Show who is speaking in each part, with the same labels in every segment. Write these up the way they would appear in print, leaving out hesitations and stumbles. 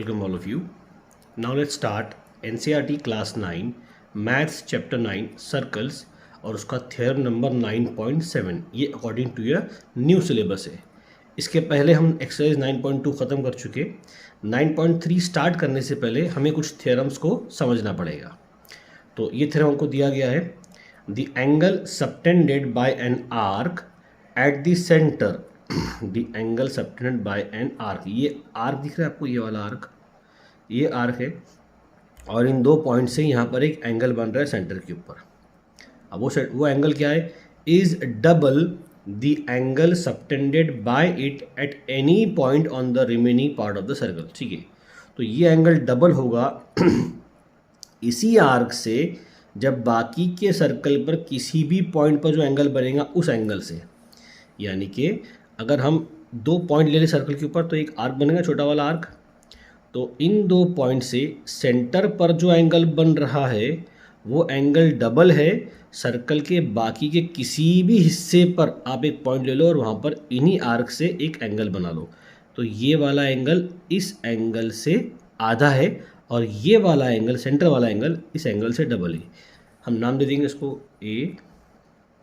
Speaker 1: welcome all of you. Now let's start NCERT class 9 maths chapter 9 circles और उसका theorem number 9.7 ये according to your new syllabus है। इसके पहले हम एक्सरसाइज 9.2 ख़त्म कर चुके। 9.3 स्टार्ट करने से पहले हमें कुछ थ्योरम्स को समझना पड़ेगा। तो ये थ्योरम हमको दिया गया है, the angle subtended bye an arc eight the centre, the angle subtended bye an arc. ये आर्क दिख रहा है आपको, ये वाला आर्क, ये आर्क है और इन दो पॉइंट से यहाँ पर एक एंगल बन रहा है सेंटर के ऊपर। अब वो एंगल क्या है, is double the angle subtended bye it at any point on the remaining part of the circle. ठीक है, तो ये एंगल डबल होगा इसी आर्क से जब बाकी के सर्कल पर किसी भी पॉइंट पर जो एंगल बनेगा उस एंगल से। यानी कि अगर हम दो पॉइंट ले लें सर्कल के ऊपर तो एक आर्क बनेगा, छोटा वाला आर्क। तो इन दो पॉइंट से सेंटर पर जो एंगल बन रहा है वो एंगल डबल है सर्कल के बाकी के किसी भी हिस्से पर। आप एक पॉइंट ले लो और वहाँ पर इन्हीं आर्क से एक एंगल बना लो। तो ये वाला एंगल इस एंगल से आधा है और ये वाला एंगल, सेंटर वाला एंगल, इस एंगल से डबल है। हम नाम दे देंगे इसको ए,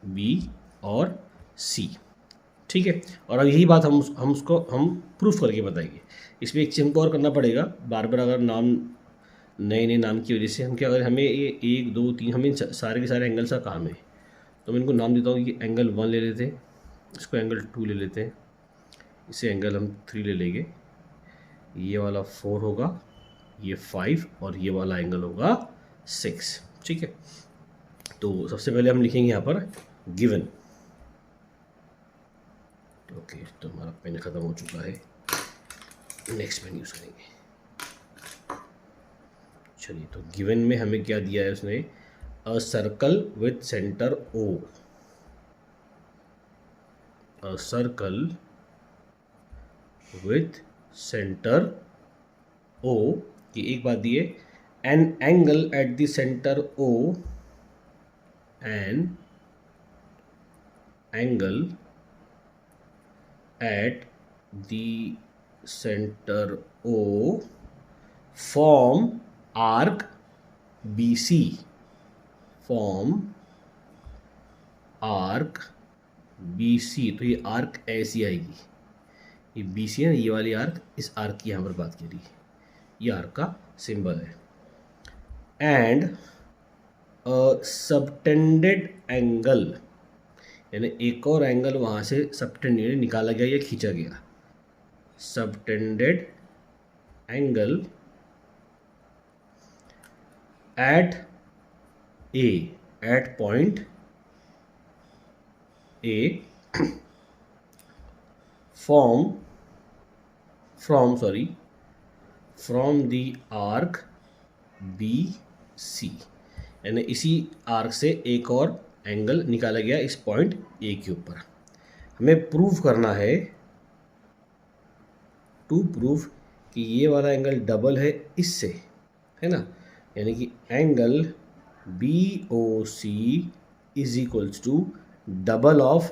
Speaker 1: बी और सी। ठीक है, और अब यही बात हम उसको प्रूफ करके बताएंगे। इसमें एक चीज़ हमको और करना पड़ेगा, बार बार अगर नाम नए नए नाम की वजह से हम क्या करें, हमें ये 1 2 3 हमें सारे के सारे एंगल्स का काम है। तो मैं इनको नाम देता हूँ कि एंगल 1 ले लेते हैं, इसको एंगल 2 ले लेते हैं, इसे एंगल हम 3 ले लेंगे, ये वाला 4 होगा, ये 5 और ये वाला एंगल होगा 6। ठीक है, तो सबसे पहले हम लिखेंगे यहाँ पर गिवन। ओके, तो हमारा पेन ख़त्म हो चुका है, नेक्स्ट पेन यूज़ करेंगे। चलिए, तो गिवन में हमें क्या दिया है उसने, a circle with centre O, a circle with centre O की एक बात दी है, an angle at the centre O, an angle at the center O form arc BC, form arc BC। तो ये आर्क ऐसी आएगी, ये BC है ना, ये वाली आर्क, इस आर्क की यहाँ पर बात करी है, ये आर्क का सिंबल है। एंड सबटेंडेड एंगल, यानी एक और एंगल वहाँ से सबटेंडेड निकाला गया या खींचा गया। Subtended angle at A, at point A, from the arc B C, यानी इसी आर्क से एक और एंगल निकाला गया इस पॉइंट ए के ऊपर। हमें प्रूव करना है, टू प्रूव कि ये वाला एंगल डबल है इससे, है ना। यानी कि angle B O C is equals to double of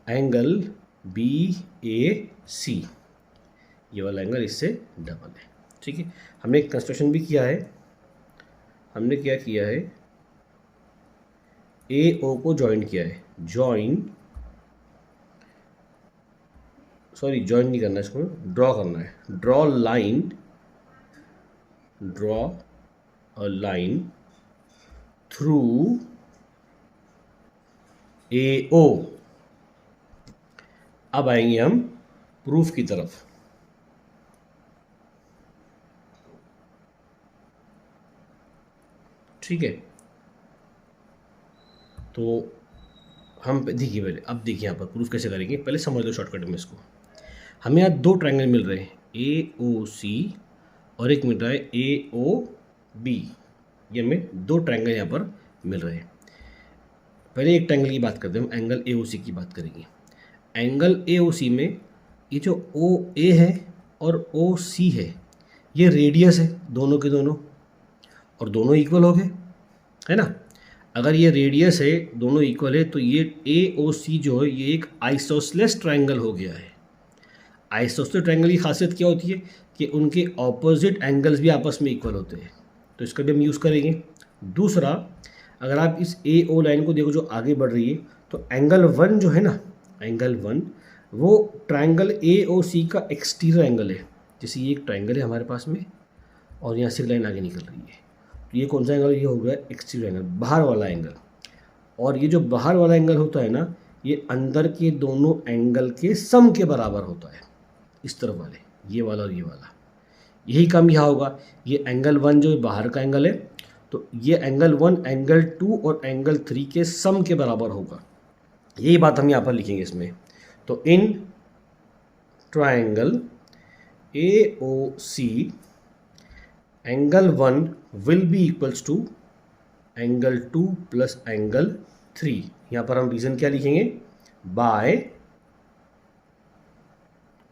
Speaker 1: angle B A C, ये वाला एंगल इससे डबल है। ठीक है, हमने एक कंस्ट्रक्शन भी किया है। हमने क्या किया है, ए ओ को ज्वाइन किया है, ज्वाइन नहीं करना, इसको ड्रॉ करना है। Draw a line through A O. अब आएंगे हम प्रूफ की तरफ। ठीक है, तो हम देखिए पहले, अब देखिए यहाँ पर प्रूफ कैसे करेंगे, पहले समझ लो शॉर्टकट में इसको। हमें यहाँ दो ट्रायंगल मिल रहे हैं, ए ओ सी और एक मिल रहा है ए ओ बी। ये हमें दो ट्रायंगल यहाँ पर मिल रहे हैं। पहले एक ट्रायंगल की बात करते हैं, हम एंगल ए ओ सी की बात करेंगे। एंगल ए ओ सी में ये जो ओ ए है और ओ सी है, ये रेडियस है दोनों के दोनों, और दोनों इक्वल हो गए, है ना। अगर ये रेडियस है, दोनों इक्वल है, तो ये ए ओ सी जो है ये एक आइसोसेलेस ट्रायंगल हो गया है। आइसोसेलेस ट्रायंगल की खासियत क्या होती है, कि उनके ऑपोजिट एंगल्स भी आपस में इक्वल होते हैं, तो इसका भी हम यूज़ करेंगे। दूसरा, अगर आप इस ए ओ लाइन को देखो जो आगे बढ़ रही है, तो एंगल 1 जो है ना, एंगल 1 वो ट्रायंगल ए ओ सी का एक्सटीरियर एंगल है। जैसे ये एक ट्रायंगल है हमारे पास में और यहाँ से लाइन आगे निकल रही है, तो ये कौन सा एंगल, ये हो गया एक्सटीरियर एंगल, बाहर वाला एंगल। और ये जो बाहर वाला एंगल होता है ना, ये अंदर के दोनों एंगल के सम के बराबर होता है, इस तरफ वाले, ये वाला और ये वाला। यही काम यहाँ होगा, ये एंगल 1 जो बाहर का एंगल है, तो ये एंगल 1 एंगल 2 और एंगल 3 के सम के बराबर होगा। यही बात हम यहाँ पर लिखेंगे इसमें। तो in triangle A O C angle 1 will be equals to angle 2 plus angle 3। यहाँ पर हम रीजन क्या लिखेंगे, बाय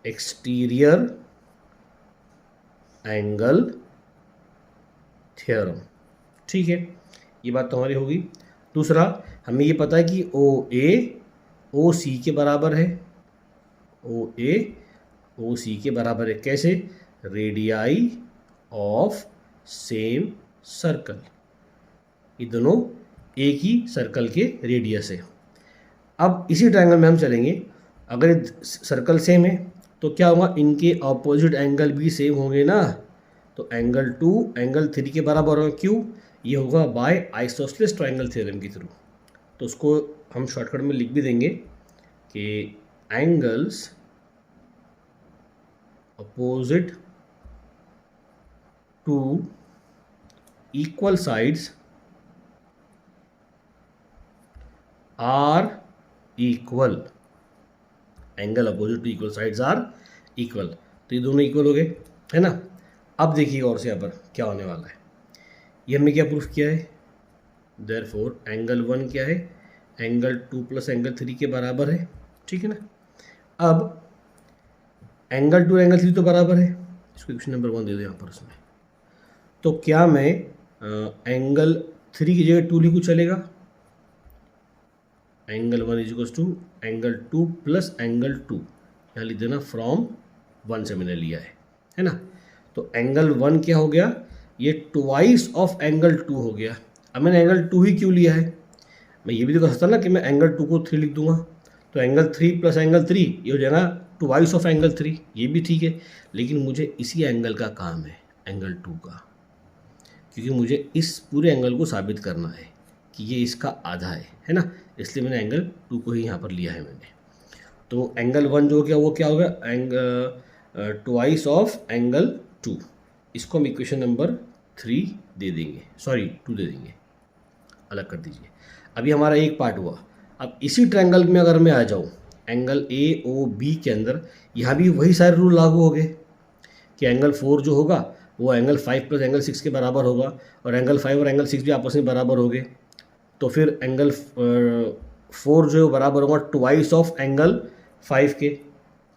Speaker 1: एक्सटीरियर एंगल थ्योरम। ठीक है, ये बात तो हमारी होगी। दूसरा, हमें ये पता है कि ओ ए ओ सी के बराबर है, ओ ए ओ सी के बराबर है। कैसे, रेडियाई ऑफ सेम सर्कल, ये दोनों एक ही सर्कल के रेडियस है। अब इसी ट्रायंगल में हम चलेंगे, अगर सर्कल सेम है तो क्या होगा, इनके ऑपोजिट एंगल भी सेम होंगे ना, तो एंगल 2 एंगल 3 के बराबर होगा। क्यों, ये होगा बाय आइसोसेलेस ट्रायंगल थ्योरम के थ्रू। तो उसको हम शॉर्टकट में लिख भी देंगे कि angles opposite to equal sides are equal, angle opposite to equal sides are equal. तो ये दोनों इक्वल हो गए, है ना। अब देखिए और से यहाँ पर क्या होने वाला है, ये हमने क्या प्रूफ किया है, देयरफॉर एंगल 1 क्या है, एंगल 2 प्लस एंगल 3 के बराबर है। ठीक है ना। अब एंगल 2 एंगल 3 तो बराबर है, इसको क्वेश्चन नंबर 1 दे दो यहाँ पर उसमें। तो क्या मैं एंगल 3 की जगह 2 लिखूँ, चलेगा, angle 1 is equals to angle 2 plus angle 2, यहाँ लिख देना फ्रॉम 1 से मैंने लिया है ना। तो एंगल 1 क्या हो गया, ये ट्वाइस ऑफ एंगल 2 हो गया। अब मैंने एंगल 2 ही क्यों लिया है, मैं ये भी तो कह सकता ना कि मैं एंगल 2 को 3 लिख दूंगा, तो एंगल 3 प्लस एंगल 3 ये हो जाएगा ट्वाइस ऑफ एंगल 3, ये भी ठीक है। लेकिन मुझे इसी एंगल का काम है, एंगल 2 का, क्योंकि मुझे इस पूरे एंगल को साबित करना है कि ये इसका आधा है ना, इसलिए मैंने एंगल 2 को ही यहाँ पर लिया है मैंने। तो एंगल 1 जो क्या वो क्या होगा, एंगल ट्वाइस ऑफ एंगल 2, इसको हम इक्वेशन नंबर 3 दे देंगे, सॉरी 2 दे देंगे, अलग कर दीजिए। अभी हमारा एक पार्ट हुआ। अब इसी ट्रायंगल में अगर मैं आ जाऊँ एंगल ए ओ बी के अंदर, यहाँ भी वही सारे रूल लागू हो गए कि एंगल 4 जो होगा वो एंगल 5 प्लस एंगल 6 के बराबर होगा, और एंगल 5 और एंगल 6 भी आपस में बराबर हो गए। तो फिर एंगल 4 जो है बराबर होगा ट्वाइस ऑफ एंगल 5 के,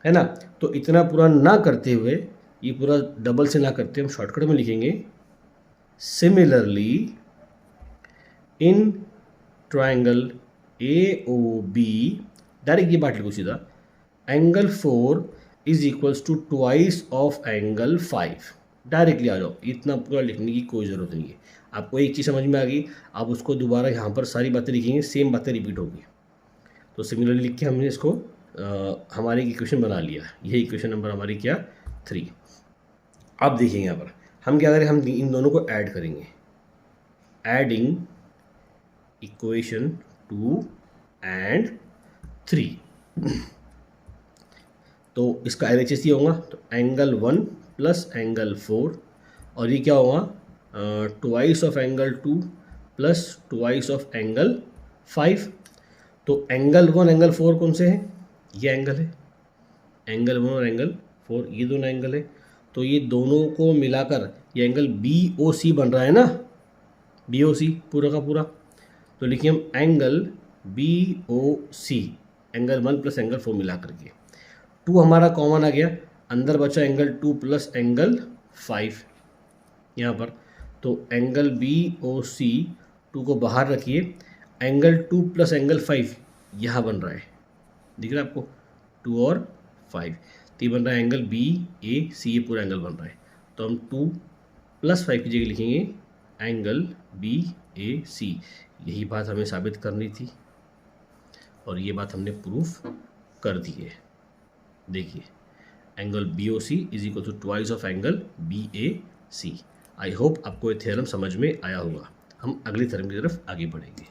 Speaker 1: है ना। तो इतना पूरा ना करते हुए, ये पूरा डबल से ना करते, हम शॉर्टकट में लिखेंगे similarly in triangle A O B, direct ये बात लिखो सीधा, angle 4 is equals to twice of angle 5। Directly आ जाओ, इतना पूरा लिखने की कोई ज़रूरत नहीं है। आपको एक चीज़ समझ में आ गई, आप उसको दोबारा यहाँ पर सारी बातें लिखेंगे, सेम बातें रिपीट होगी। तो सिमिलरली लिख के हमने इसको हमारे इक्वेशन बना लिया। यही इक्वेशन नंबर हमारी क्या, 3। अब देखिए यहाँ पर हम क्या करें, हम इन दोनों को ऐड करेंगे, एडिंग इक्वेशन 2 एंड 3। तो इसका LHS ये होगा, तो एंगल 1 प्लस एंगल 4, और ये क्या होगा, twice of angle 2 plus twice of angle 5। तो एंगल 1 एंगल 4 कौन से हैं, ये एंगल है, एंगल 1 और एंगल 4 ये दोनों एंगल है। तो ये दोनों को मिलाकर ये एंगल BOC बन रहा है ना, BOC पूरा का पूरा। तो लिखिए हम angle BOC, angle 1 plus angle 4 मिला करके। 2 हमारा कॉमन आ गया, अंदर बचा एंगल 2 प्लस एंगल 5 यहाँ पर। तो एंगल BOC 2 को बाहर रखिए, एंगल 2 प्लस एंगल 5 यहाँ बन रहा है, दिख रहा है आपको, 2 और 5। तो ये बन रहा है एंगल बी ए सी, ये पूरा एंगल बन रहा है। तो हम 2 + 5 की जगह लिखेंगे एंगल बी ए सी। यही बात हमें साबित करनी थी और ये बात हमने प्रूफ कर दी है। देखिए angle B O C is equal to twice of angle B A C. I hope आपको ये थ्योरम समझ में आया होगा। हम अगली थ्योरम की तरफ आगे बढ़ेंगे।